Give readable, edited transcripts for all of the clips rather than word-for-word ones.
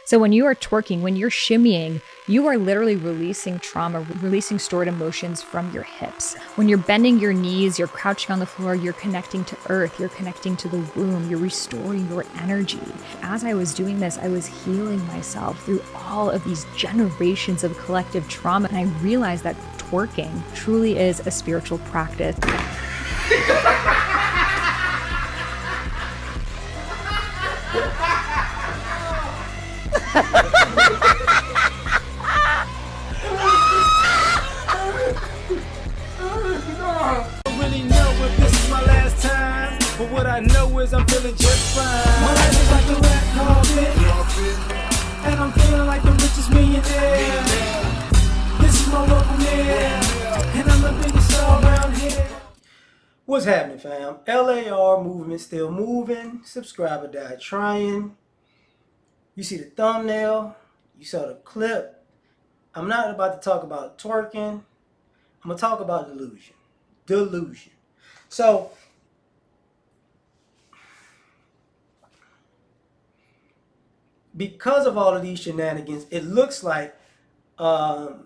So when you are twerking, when you're shimmying, you are literally releasing trauma, releasing stored emotions from your hips. When you're bending your knees, you're crouching on the floor, you're connecting to earth, you're connecting to the womb, you're restoring your energy. As I was doing this, I was healing myself through all of these generations of collective trauma. And I realized that twerking truly is a spiritual practice. Really know if this is my last time, but what I know is I'm feeling just fine. My life is like a red carpet, and I'm feeling like the richest millionaire. This is my local mayor, and I'm the biggest star around here. What's happening, fam? L.A.R. movement still moving. Subscriber died trying. You see the thumbnail. You saw the clip. I'm not about to talk about twerking. I'm going to talk about delusion. Delusion. So, because of all of these shenanigans, it looks like the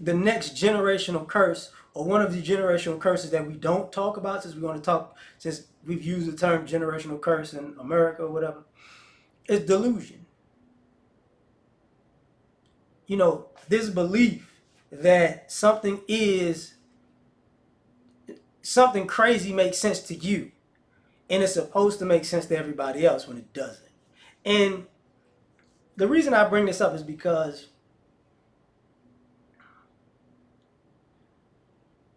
next generational curse, or one of the generational curses that we don't talk about, since we've used the term generational curse in America or whatever, is delusion. You know, this belief that something crazy makes sense to you, and it's supposed to make sense to everybody else when it doesn't. And the reason I bring this up is because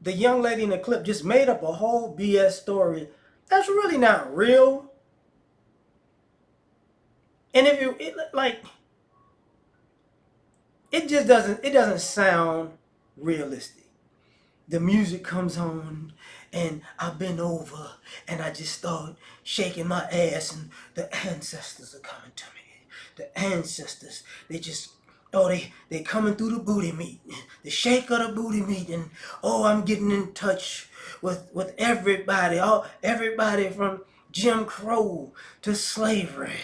the young lady in the clip just made up a whole BS story that's really not real. And if you it doesn't sound realistic. The music comes on, and I bend over, and I just start shaking my ass, and the ancestors are coming to me. The ancestors, they coming through the booty meat, the shake of the booty meat, and I'm getting in touch with everybody, everybody from Jim Crow to slavery,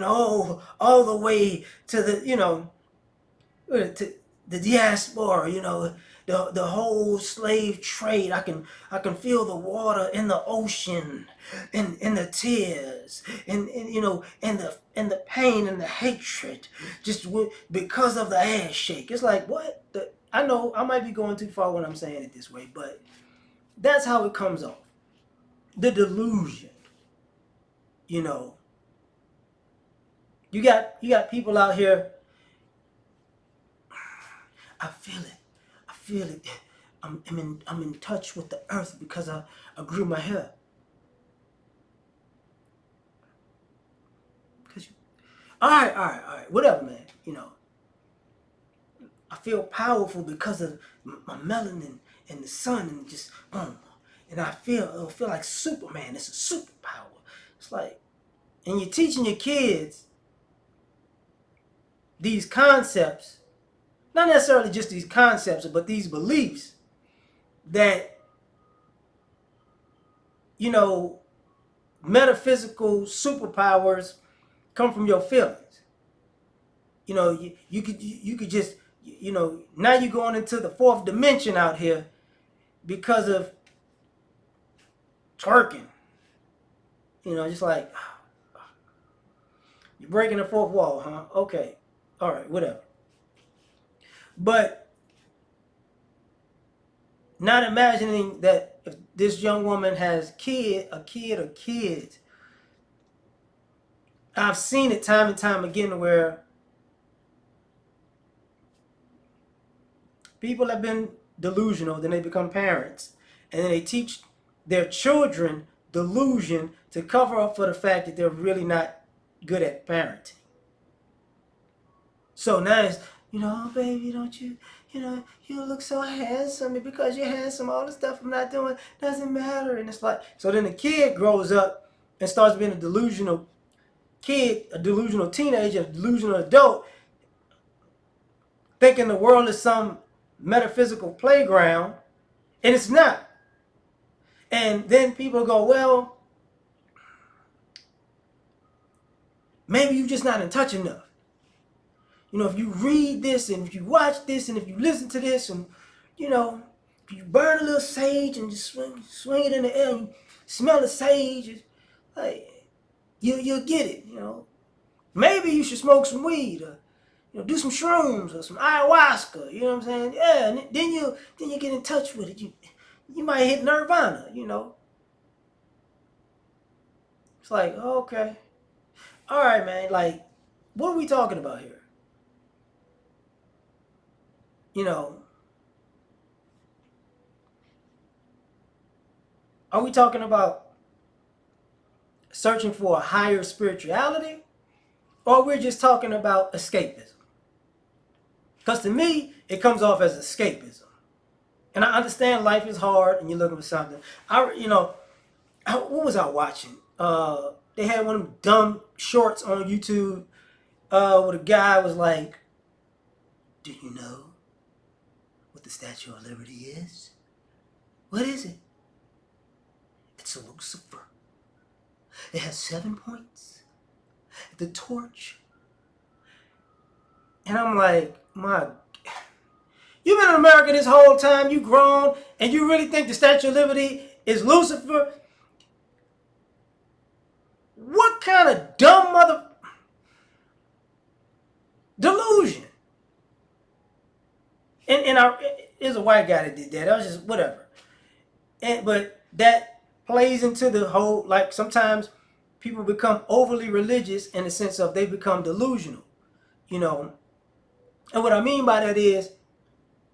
all the way to to the diaspora, the whole slave trade. I can feel the water in the ocean, and the tears, and the pain and the hatred, because of the ass shake. It's like, what? I know I might be going too far when I'm saying it this way, but that's how it comes off. The delusion, you know. You got people out here. I feel it. I feel it. I'm in touch with the earth because I grew my hair. All right. Whatever, man. I feel powerful because of my melanin and the sun, and just boom. And it'll feel like Superman. It's a superpower. It's like, and you're teaching your kids these concepts, not necessarily just these concepts, but these beliefs that, metaphysical superpowers come from your feelings. You could just, now you're going into the fourth dimension out here because of twerking. Just like, you're breaking the fourth wall, huh? Okay. All right, whatever. But not imagining that if this young woman has a kid or kids, I've seen it time and time again where people have been delusional, then they become parents, and then they teach their children delusion to cover up for the fact that they're really not good at parenting. So now it's, oh baby, don't you, you look so handsome, and because you're handsome, all the stuff I'm not doing doesn't matter. And it's like, so then the kid grows up and starts being a delusional kid, a delusional teenager, a delusional adult, thinking the world is some metaphysical playground, and it's not. And then people go, well, maybe you're just not in touch enough. You know, if you read this and if you watch this and if you listen to this and, you know, if you burn a little sage and just swing it in the air and you smell the sage, it's like, you'll get it, you know. Maybe you should smoke some weed or, you know, do some shrooms or some ayahuasca, you know what I'm saying? Yeah, and then you get in touch with it. You might hit nirvana, you know. It's like, okay. All right, man, like, what are we talking about here? You know, are we talking about searching for a higher spirituality? Or we're just talking about escapism? Because to me, it comes off as escapism. And I understand life is hard and you're looking for something. What was I watching? They had one of them dumb shorts on YouTube where the guy was like, "Do you know what the Statue of Liberty is? What is it? It's a Lucifer. It has 7 points. The torch." And I'm like, you've been in America this whole time, you grown, and you really think the Statue of Liberty is Lucifer? What kind of dumb delusion? And there's a white guy that did that. That was just whatever. But that plays into the whole, like, sometimes people become overly religious in the sense of they become delusional, you know. And what I mean by that is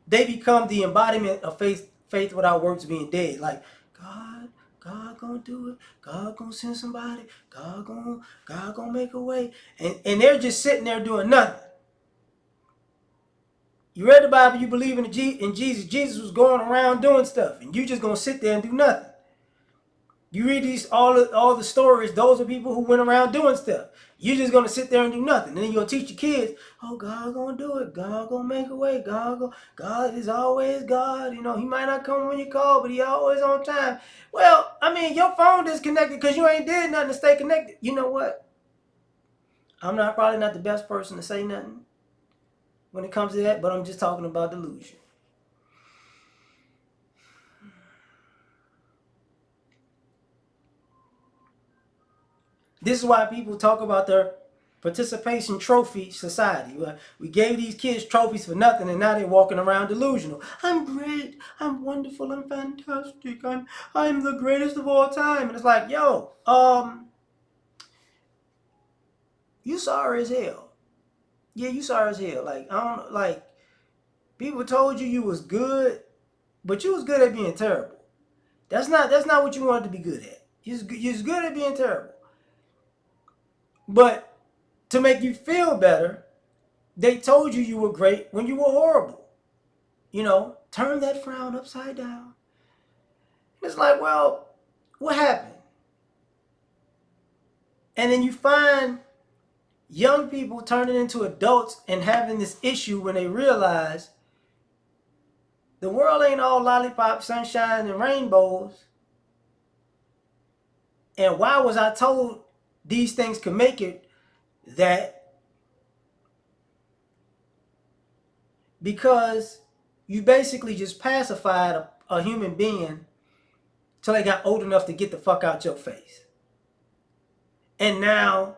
they become the embodiment of faith without works being dead. Like, God gonna do it. God gonna send somebody. God gonna make a way. And they're just sitting there doing nothing. You read the Bible, you believe in Jesus. Jesus was going around doing stuff, and you just gonna sit there and do nothing. You read all the stories, those are people who went around doing stuff. You're just gonna sit there and do nothing. And then you're gonna teach your kids, oh, God gonna do it. God gonna make a way. God is always God. You know, he might not come when you call, but he always on time. Well, I mean, your phone disconnected because you ain't did nothing to stay connected. You know what? I'm probably not the best person to say nothing when it comes to that, but I'm just talking about delusion. This is why people talk about their participation trophy society. We gave these kids trophies for nothing, and now they're walking around delusional. I'm great. I'm wonderful. I'm fantastic. I'm the greatest of all time. And it's like, yo, you sorry as hell. Yeah, you sorry as hell. Like, I don't like. People told you was good, but you was good at being terrible. That's not what you wanted to be good at. You're good at being terrible. But to make you feel better, they told you were great when you were horrible. You know, turn that frown upside down. It's like, well, what happened? And then you find young people turning into adults and having this issue when they realize the world ain't all lollipop, sunshine, and rainbows. And why was I told these things could make it that? Because you basically just pacified a human being till they got old enough to get the fuck out your face. And now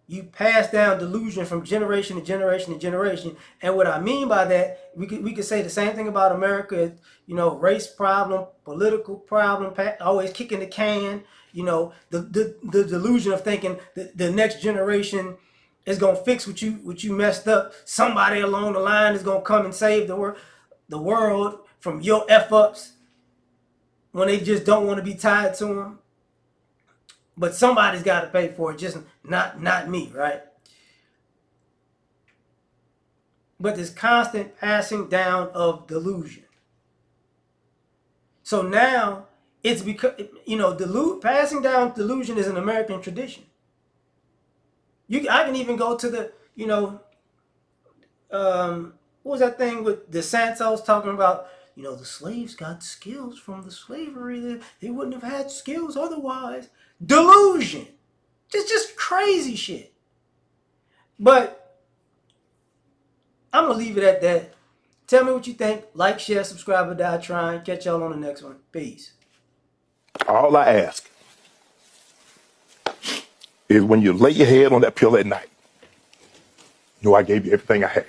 you pass down delusion from generation to generation to generation. And what I mean by that, we could say the same thing about America. You know, race problem, political problem, always kicking the can. You know, the delusion of thinking the next generation is gonna fix what you messed up. Somebody along the line is gonna come and save the world from your f ups when they just don't want to be tied to them. But somebody's got to pay for it, just not me, right? But this constant passing down of delusion. So now it's because, you know, passing down delusion is an American tradition. I can even go to the, you know, what was that thing with DeSantos talking about? You know, the slaves got skills from the slavery. They wouldn't have had skills otherwise. Delusion. Just crazy shit. But I'm going to leave it at that. Tell me what you think. Like, share, subscribe, or die trying. Catch y'all on the next one. Peace. All I ask is when you lay your head on that pillow at night, know I gave you everything I had.